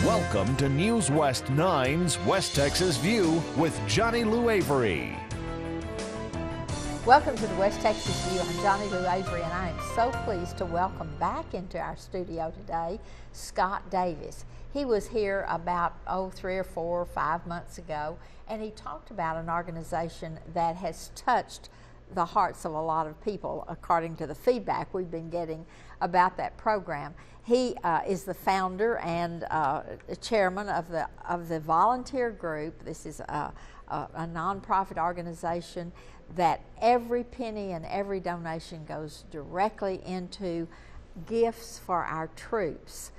Welcome to News West 9's West Texas View with Johnny Lou Avery. Welcome to the West Texas View. I'm Johnny Lou Avery, and I am so pleased to welcome back into our studio today Scott Davis. He was here about 3 or 4 or 5 months ago, and he talked about an organization that has touched the hearts of a lot of people, according to the feedback we've been getting about that program. He is the founder and chairman of the volunteer group. This is a nonprofit organization that every penny and every donation goes directly into gifts for our troops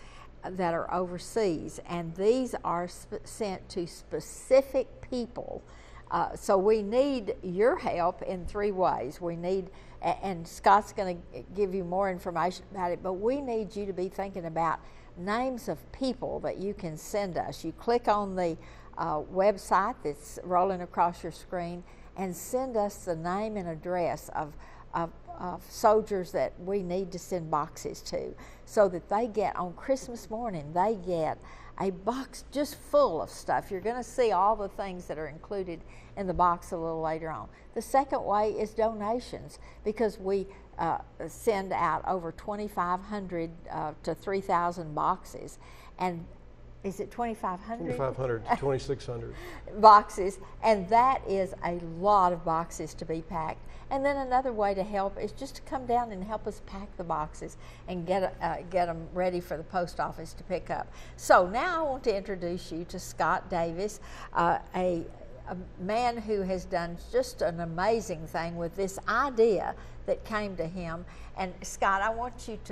that are overseas, and these are sent to specific people. So we need your help in 3 ways. We need, and Scott's going to give you more information about it, but we need you to be thinking about names of people that you can send us. You click on the website that's rolling across your screen and send us the name and address of soldiers that we need to send boxes to, so that they get, on Christmas morning, they get a box just full of stuff. You're going to see all the things that are included in the box a little later on. The second way is donations, because we send out over 2,500 to 3,000 boxes, and is it 2,500? 2,500 to 2,600 boxes, and that is a lot of boxes to be packed. And then another way to help is just to come down and help us pack the boxes and get them ready for the post office to pick up. So now I want to introduce you to Scott Davis, a man who has done just an amazing thing with this idea that came to him. And Scott, I want to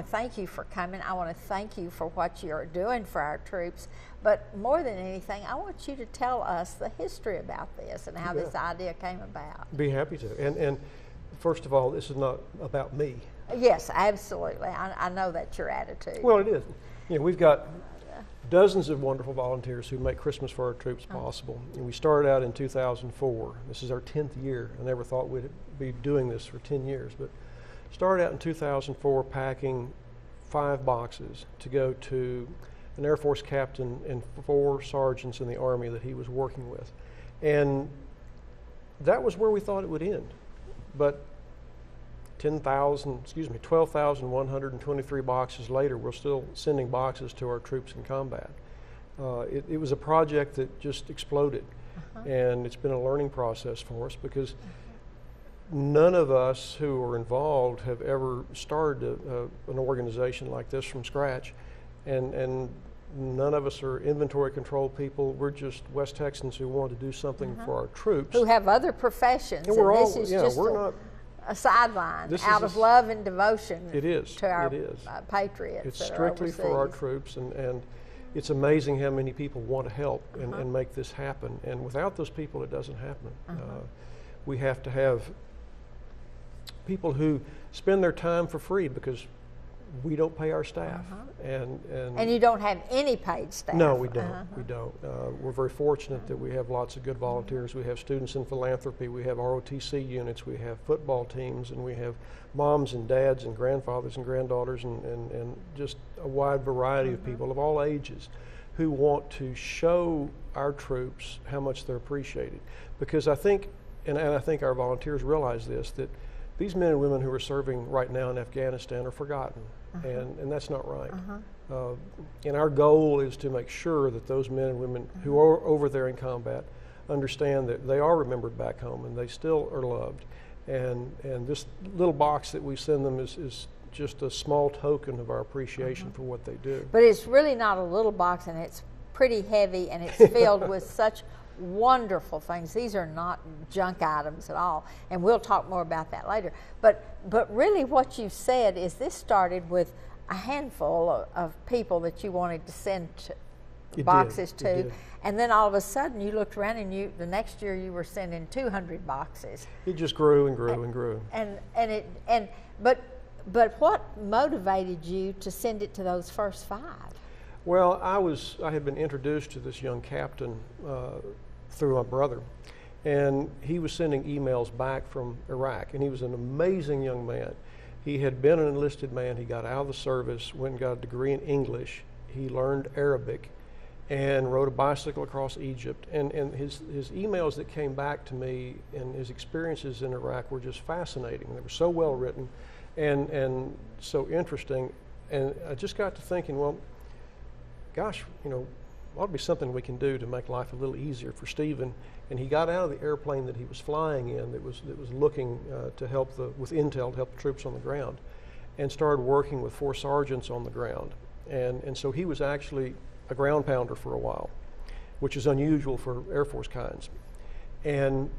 thank you for coming. I want to thank you for what you're doing for our troops. But more than anything, I want you to tell us the history about this and how this idea came about. Be happy to. And first of all, this is not about me. Yes, absolutely. I know that's your attitude. Well, it is. You know, we've got dozens of wonderful volunteers who make Christmas for our troops possible. And we started out in 2004. This is our 10th year. I never thought we'd be doing this for 10 years, but started out in 2004 packing 5 boxes to go to an Air Force captain and 4 sergeants in the Army that he was working with. And that was where we thought it would end. But 12,123 boxes later, we're still sending boxes to our troops in combat. It was a project that just exploded, and it's been a learning process for us, because none of us who are involved have ever started an organization like this from scratch, and none of us are inventory control people. We're just West Texans who want to do something for our troops. Who have other professions, and this is just a sideline out of love and devotion to our patriots. It's strictly for our troops, and it's amazing how many people want to help and make this happen. And without those people, it doesn't happen. We have to have people who spend their time for free, because we don't pay our staff. And you don't have any paid staff. No, we don't. We don't. We're very fortunate that we have lots of good volunteers. We have students in philanthropy. We have ROTC units. We have football teams, and we have moms and dads and grandfathers and granddaughters, and just a wide variety of people of all ages who want to show our troops how much they're appreciated. Because I think, and I think our volunteers realize this, that these men and women who are serving right now in Afghanistan are forgotten, and that's not right. And our goal is to make sure that those men and women who are over there in combat understand that they are remembered back home and they still are loved. And this little box that we send them is just a small token of our appreciation for what they do. But it's really not a little box, and it's pretty heavy, and it's filled with such wonderful things. These are not junk items at all, and we'll talk more about that later. But really what you said is this started with a handful of people that you wanted to send boxes to, and then all of a sudden you looked around, and the next year you were sending 200 boxes. It just grew and grew and grew. But what motivated you to send it to those first 5? Well, I had been introduced to this young captain through my brother, and he was sending emails back from Iraq, and he was an amazing young man. He had been an enlisted man. He got out of the service, went and got a degree in English. He learned Arabic, and rode a bicycle across Egypt. And his emails that came back to me and his experiences in Iraq were just fascinating. They were so well written and so interesting. And I just got to thinking, well, gosh, you know, ought to be something we can do to make life a little easier for Stephen. And he got out of the airplane that he was flying in that was looking to help with intel to help the troops on the ground, and started working with 4 sergeants on the ground. And so he was actually a ground pounder for a while, which is unusual for Air Force kinds. And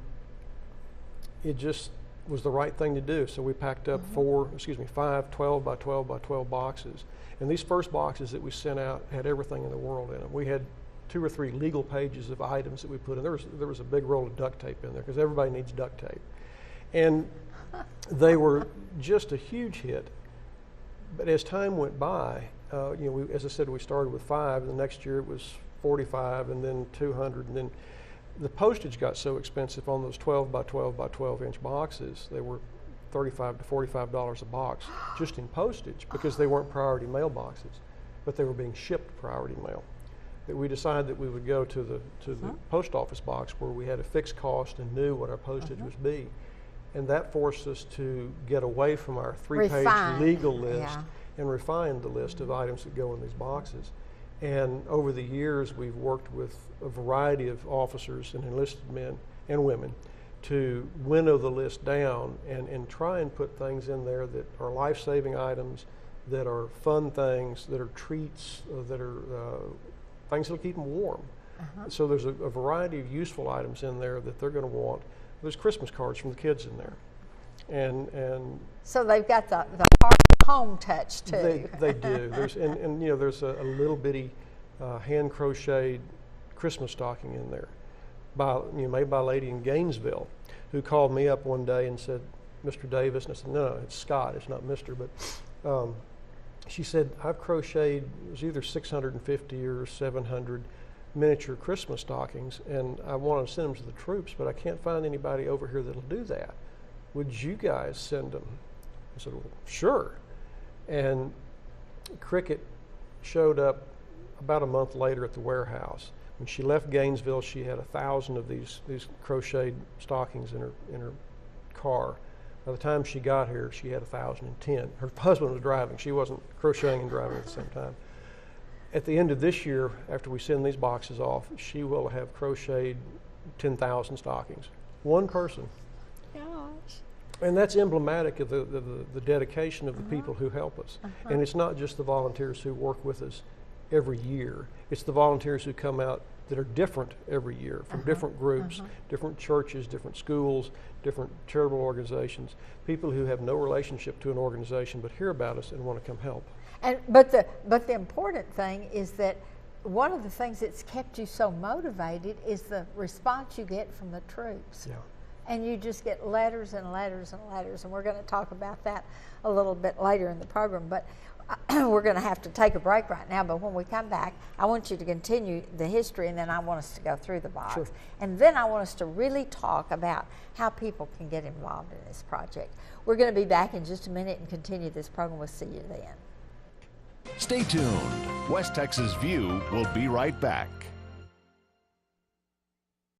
it just was the right thing to do. So we packed up 5 12 by 12 by 12 boxes. And these first boxes that we sent out had everything in the world in them. We had 2 or 3 legal pages of items that we put in. There was a big roll of duct tape in there because everybody needs duct tape. And they were just a huge hit. But as time went by, you know, as I said, we started with 5. The next year it was 45, and then 200, and then the postage got so expensive on those 12 by 12 by 12 inch boxes. They were $35 to $45 a box just in postage because they weren't priority mail boxes, but they were being shipped priority mail. That we decided that we would go to the post office box where we had a fixed cost and knew what our postage would be. And that forced us to get away from our 3-page legal list and refine the list of items that go in these boxes. And over the years, we've worked with a variety of officers and enlisted men and women to winnow the list down and try and put things in there that are life-saving items, that are fun things, that are treats, that are things that'll keep them warm. So there's a variety of useful items in there that they're going to want. There's Christmas cards from the kids in there, and so they've got the home touch too. They do. There's and you know, there's a little bitty hand crocheted Christmas stocking in there, made by a lady in Gainesville, who called me up one day and said, "Mr. Davis," and I said, "No, it's Scott. It's not Mr." But she said, "I've crocheted, it was either 650 or 700 miniature Christmas stockings, and I want to send them to the troops, but I can't find anybody over here that'll do that. Would you guys send them?" I said, "Well, sure." And Cricket showed up about a month later at the warehouse. When she left Gainesville, she had 1,000 of these crocheted stockings in her car. By the time she got here, she had 1,010. Her husband was driving. She wasn't crocheting and driving at the same time. At the end of this year, after we send these boxes off, she will have crocheted 10,000 stockings. One person. Gosh. And that's emblematic of the dedication of the people who help us. And it's not just the volunteers who work with us every year. It's the volunteers who come out that are different every year from different groups, different churches, different schools, different charitable organizations, people who have no relationship to an organization but hear about us and want to come help. But the important thing is that one of the things that's kept you so motivated is the response you get from the troops. Yeah. And you just get letters and letters and letters, and we're going to talk about that a little bit later in the program. But we're going to have to take a break right now, but when we come back, I want you to continue the history, and then I want us to go through the box. Sure. And then I want us to really talk about how people can get involved in this project. We're going to be back in just a minute and continue this program. We'll see you then. Stay tuned. West Texas View will be right back.